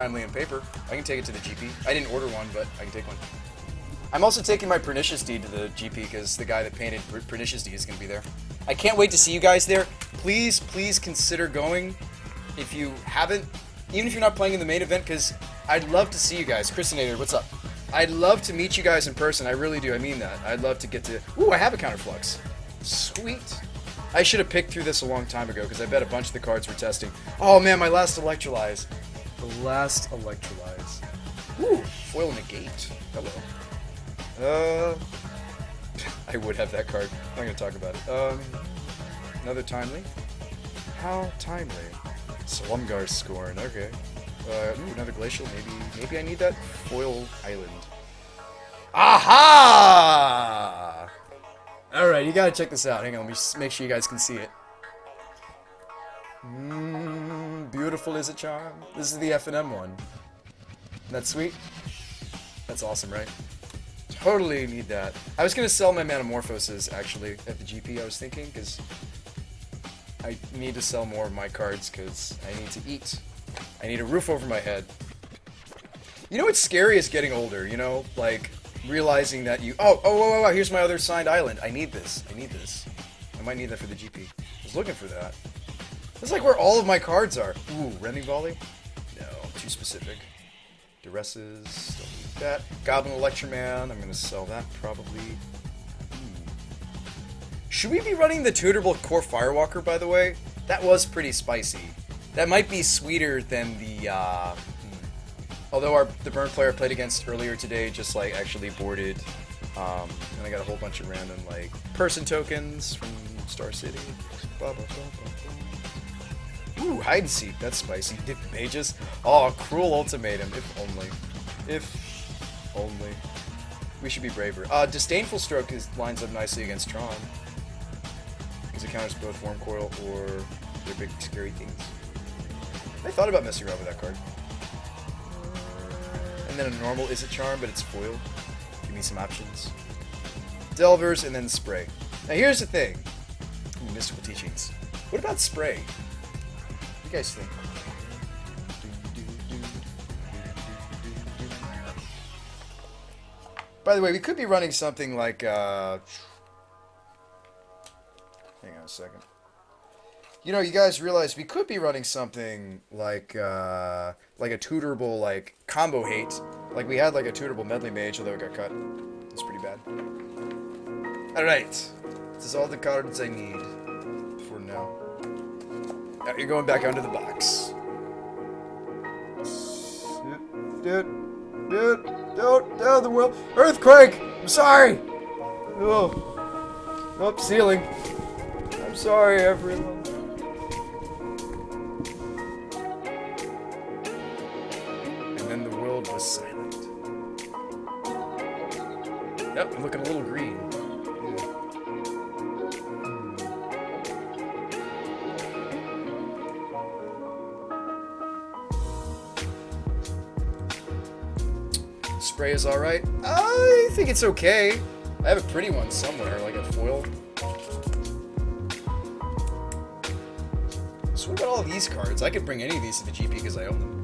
Timely and paper. I can take it to the GP. I didn't order one, but I can take one. I'm also taking my Pernicious Deed to the GP because the guy that painted Pernicious Deed is going to be there. I can't wait to see you guys there. Please consider going if you haven't, even if you're not playing in the main event, because I'd love to see you guys. Christinator, what's up? I'd love to meet you guys in person. I really do. I mean that. I'd love to get to... Ooh, I have a Counterflux. Sweet. I should have picked through this a long time ago because I bet a bunch of the cards were testing. Oh man, my last Electrolyze. The last Electrolyze. Ooh, foil negate. Hello. I would have that card. I'm not gonna talk about it. Another Timely. How timely? Slumgar Scorn. Okay. Ooh, another Glacial. Maybe I need that foil island. Aha! All right, you gotta check this out. Hang on, let me make sure you guys can see it. Beautiful is a charm. This is the F&M one. That's sweet. That's awesome, right? Totally need that. I was gonna sell my Manamorphoses actually at the GP. I was thinking because I need to sell more of my cards because I need to eat. I need a roof over my head. You know what's scary is getting older. You know, like realizing that you. Oh! Here's my other signed island. I need this. I might need that for the GP. I was looking for that. That's like where all of my cards are. Ooh, Rending Volley? No, too specific. Duresses, don't need that. Goblin Electroman, I'm gonna sell that probably. Should we be running the tunable Core Firewalker, by the way? That was pretty spicy. That might be sweeter than the, although the burn player I played against earlier today just, like, actually boarded, and I got a whole bunch of random, like, person tokens from Star City. Blah, blah, blah, blah, blah. Ooh, Hide and Seek, that's spicy. Dip Mages. Oh, Cruel Ultimatum, if only. If only. We should be braver. Disdainful Stroke lines up nicely against Tron. Because it counters both Worm Coil or their big scary things. I thought about messing around with that card. And then a normal is a charm, but it's foil. Give me some options. Delvers, and then Spray. Now here's the thing. Ooh, Mystical Teachings. What about Spray? What do you guys think? By the way, we could be running something like, hang on a second. You know, you guys realize we could be running something like a tutorable, like, combo hate. Like, we had, like, a tutorable Medley Mage, although it got cut. It's pretty bad. Alright. This is all the cards I need for now. Now you're going back under the box. Dude, the world. Earthquake! I'm sorry! Oh, ceiling. I'm sorry, everyone. And then the world was silent. Yep, I'm looking a little green. Spray is alright. I think it's okay. I have a pretty one somewhere, like a foil. So what about all these cards? I could bring any of these to the GP because I own them.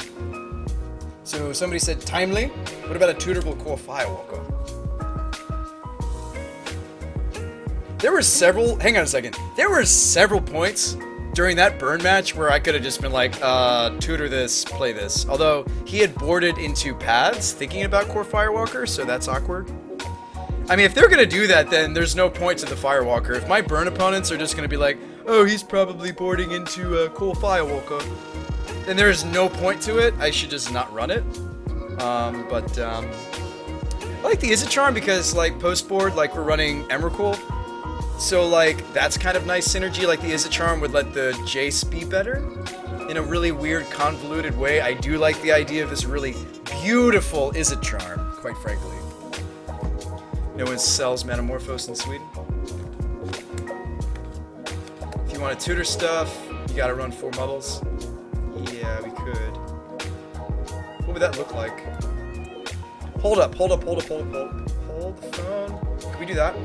So somebody said Timely. What about a tutorable Core Firewalker? There were several... Hang on a second. There were several points during that burn match where I could have just been like, tutor this, play this. Although, he had boarded into paths thinking about Core Firewalker, so that's awkward. I mean, if they're gonna do that, then there's no point to the Firewalker. If my burn opponents are just gonna be like, oh, he's probably boarding into Core Firewalker, then there's no point to it. I should just not run it. I like the Is It Charm because, like, post-board, like, we're running Emrakul. So, like, that's kind of nice synergy. Like, the Is It Charm would let the Jace be better in a really weird, convoluted way. I do like the idea of this really beautiful Is It Charm, quite frankly. No one sells Manamorphose in Sweden. If you want to tutor stuff, you gotta run 4 Muddles. Yeah, we could. What would that look like? Hold up. Hold the phone. Can we do that?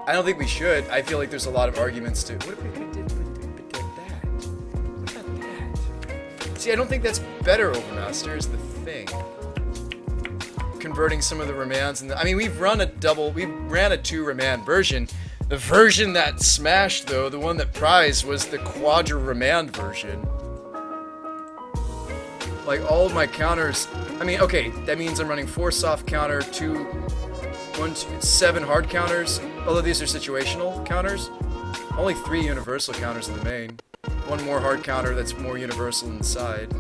I don't think we should. I feel like there's a lot of arguments to... What if we did that? What about that? See, I don't think that's better Overmaster is the thing. Converting some of the remands, and I mean, we ran a 2 remand version. The version that smashed, though, the one that prized, was the quadra remand version. Like, all of my counters, I mean, okay, that means I'm running 4 soft counter, 7 hard counters, although these are situational counters. Only 3 universal counters in the main. 1 more hard counter that's more universal inside.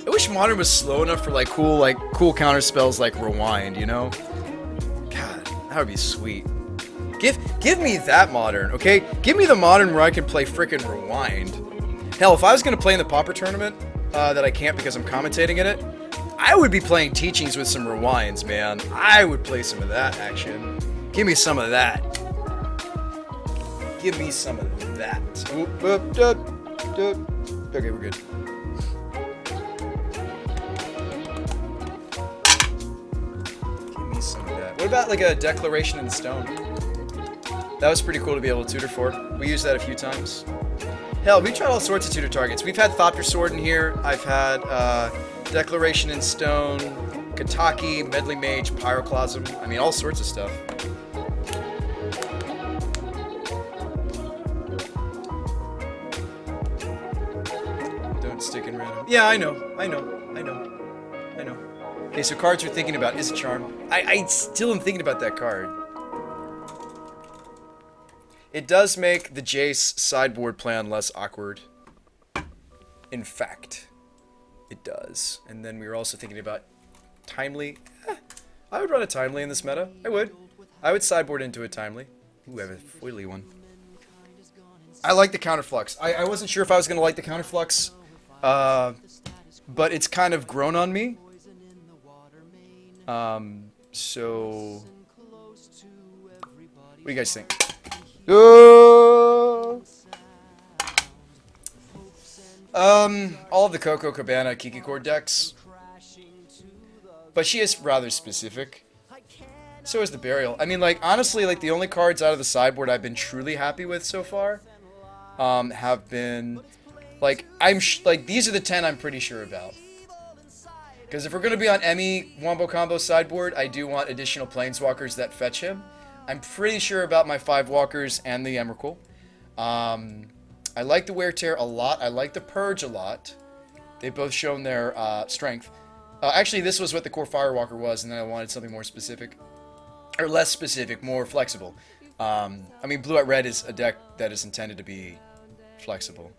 I wish Modern was slow enough for cool counter spells like Rewind, you know? God, that would be sweet. Give me that Modern, okay? Give me the Modern where I can play frickin' Rewind. Hell, if I was gonna play in the Pauper tournament, that I can't because I'm commentating in it, I would be playing Teachings with some Rewinds, man. I would play some of that action. Give me some of that. Give me some of that. Okay, we're good. What about like a Declaration in Stone? That was pretty cool to be able to tutor for. We used that a few times. Hell, we tried all sorts of tutor targets. We've had Thopter Sword in here. I've had Declaration in Stone, Kataki, Medley Mage, Pyroclasm. I mean, all sorts of stuff. Don't stick in random. Yeah, I know. Okay, so cards we're thinking about is a Charm. I still am thinking about that card. It does make the Jace sideboard plan less awkward. In fact, it does. And then we were also thinking about Timely. I would run a Timely in this meta. I would. I would sideboard into a Timely. Ooh, I have a foily one. I like the Counterflux. I wasn't sure if I was going to like the Counterflux. But it's kind of grown on me. So what do you guys think? All of the Coco Cabana Kiki Cord decks, but she is rather specific. So is the Burial. I mean, like, honestly, like, the only cards out of the sideboard I've been truly happy with so far, have been, like, these are the 10 I'm pretty sure about. Because if we're going to be on Emmy Wombo Combo sideboard, I do want additional Planeswalkers that fetch him. I'm pretty sure about my 5 Walkers and the Emrakul. I like the Wear Tear a lot. I like the Purge a lot. They've both shown their strength. Actually, this was what the core Firewalker was, and then I wanted something more specific. Or less specific, more flexible. I mean, Blue-White Red is a deck that is intended to be flexible.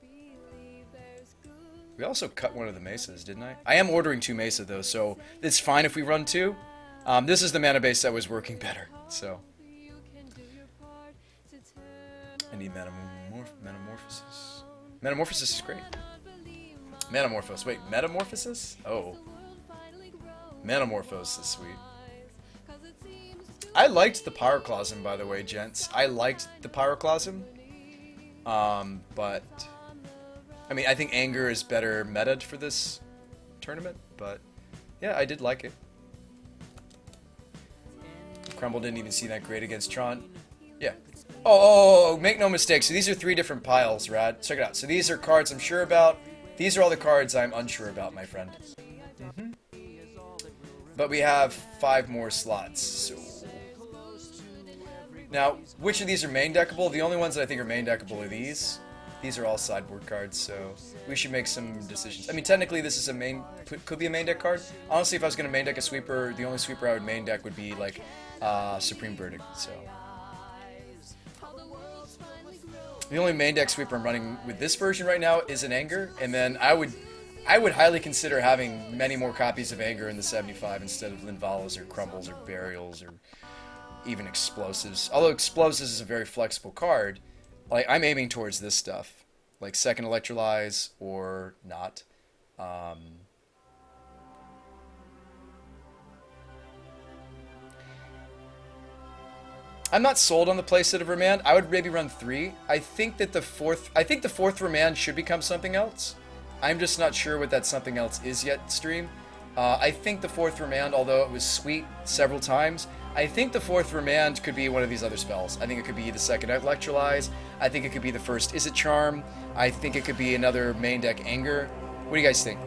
We also cut one of the Mesas, didn't I? I am ordering 2 Mesa, though, so it's fine if we run 2. This is the mana base that was working better, so. I need Metamorphosis. Metamorphosis is great. Metamorphose. Wait, Metamorphosis? Oh. Metamorphose is sweet. I liked the Pyroclasm, by the way, gents. I liked the Pyroclasm. But I mean, I think Anger is better meta for this tournament, but yeah, I did like it. Crumble didn't even see that great against Tron. Yeah. Oh, make no mistake. So these are 3 different piles, Rad. Check it out. So these are cards I'm sure about. These are all the cards I'm unsure about, my friend. But we have 5 more slots, so. Now, which of these are main deckable? The only ones that I think are main deckable are these. These are all sideboard cards, so we should make some decisions. I mean, technically, this is a main, could be a main deck card. Honestly, if I was going to main deck a sweeper, the only sweeper I would main deck would be, like, Supreme Verdict, so. The only main deck sweeper I'm running with this version right now is an Anger, and then I would highly consider having many more copies of Anger in the 75 instead of Linvalas or Crumbles or Burials or even Explosives. Although Explosives is a very flexible card, like, I'm aiming towards this stuff, like second Electrolyze or not. I'm not sold on the playset of Remand. I would maybe run 3. I think the fourth Remand should become something else. I'm just not sure what that something else is yet, stream. I think the 4th Remand, although it was sweet several times, I think the fourth Remand could be one of these other spells. I think it could be the second Electrolyze. I think it could be the first Is It Charm. I think it could be another main deck Anger. What do you guys think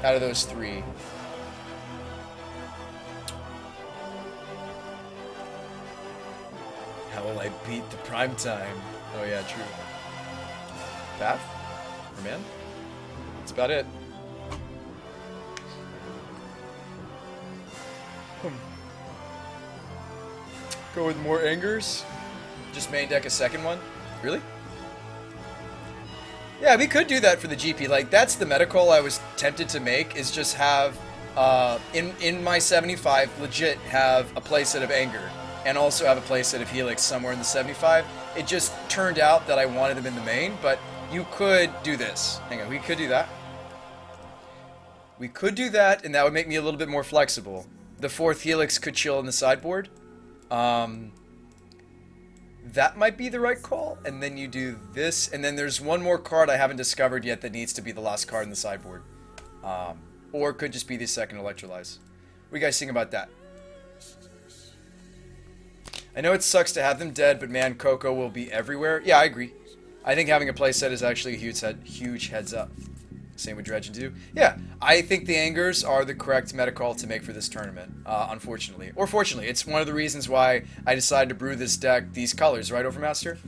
out of those three? How will I beat the prime time? Oh yeah, true. Path? Remand? That's about it. Go with more Angers? Just main deck a second one? Really? Yeah, we could do that for the GP. Like, that's the meta call I was tempted to make, is just have, in my 75, legit have a playset of Anger, and also have a playset of Helix somewhere in the 75. It just turned out that I wanted them in the main, but you could do this. Hang on, we could do that. We could do that, and that would make me a little bit more flexible. The fourth Helix could chill in the sideboard. That might be the right call, and then you do this, and then there's one more card I haven't discovered yet that needs to be the last card in the sideboard. Or it could just be the second Electrolyze. What do you guys think about that? I know it sucks to have them dead, but man, Coco will be everywhere. Yeah, I agree. I think having a playset is actually a huge heads up. Same with Dredge and Do. Yeah, I think the Angers are the correct meta call to make for this tournament, unfortunately. Or fortunately, it's one of the reasons why I decided to brew this deck these colors, right, Overmaster?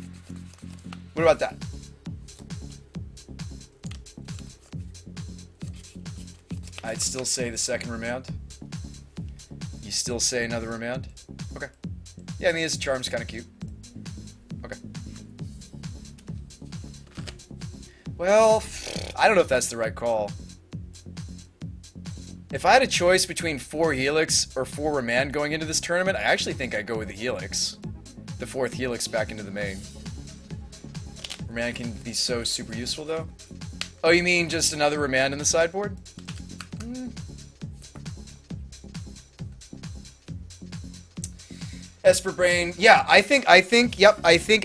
What about that? I'd still say the second Remand. You still say another Remand? Okay. Yeah, I mean, his charm's kind of cute. Okay. Well, I don't know if that's the right call. If I had a choice between 4 Helix or 4 Remand going into this tournament, I actually think I'd go with the Helix. The fourth Helix back into the main. Remand can be so super useful, though. Oh, you mean just another Remand in the sideboard? Esper Brain, yeah, I think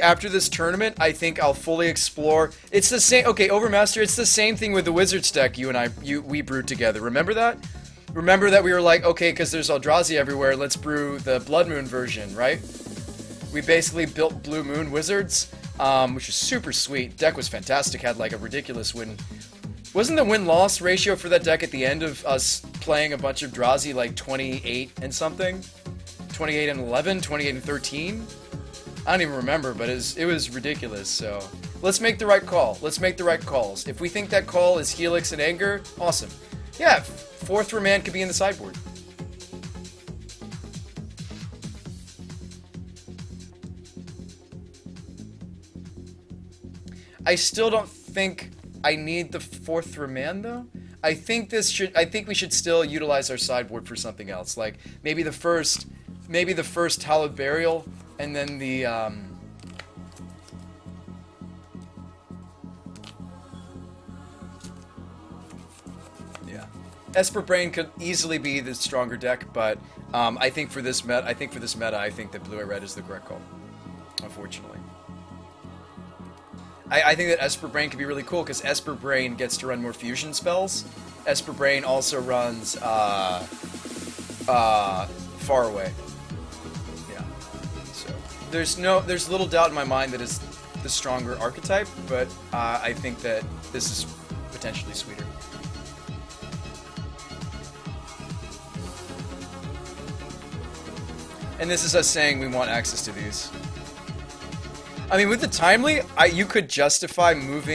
after this tournament, I think I'll fully explore. It's the same, okay, Overmaster, it's the same thing with the Wizards deck we brewed together. Remember that? Remember that we were like, okay, because there's Eldrazi everywhere, let's brew the Blood Moon version, right? We basically built Blue Moon Wizards, which was super sweet. Deck was fantastic, had like a ridiculous win. Wasn't the win-loss ratio for that deck at the end of us playing a bunch of Drazi like 28 and something? 28 and 11, 28 and 13. I don't even remember, but it was ridiculous. So let's make the right call. Let's make the right calls. If we think that call is Helix and Anger, awesome. Yeah, fourth Remand could be in the sideboard. I still don't think I need the fourth Remand though. I think we should still utilize our sideboard for something else. Like maybe the first Hallowed Burial, and then the, yeah. Esper Brain could easily be the stronger deck, but, I think for this meta, I think that Blue Eye Red is the correct call, unfortunately. I think that Esper Brain could be really cool, because Esper Brain gets to run more fusion spells. Esper Brain also runs, Far Away. There's little doubt in my mind that it's the stronger archetype, but I think that this is potentially sweeter. And this is us saying we want access to these. I mean, with the Timely, you could justify moving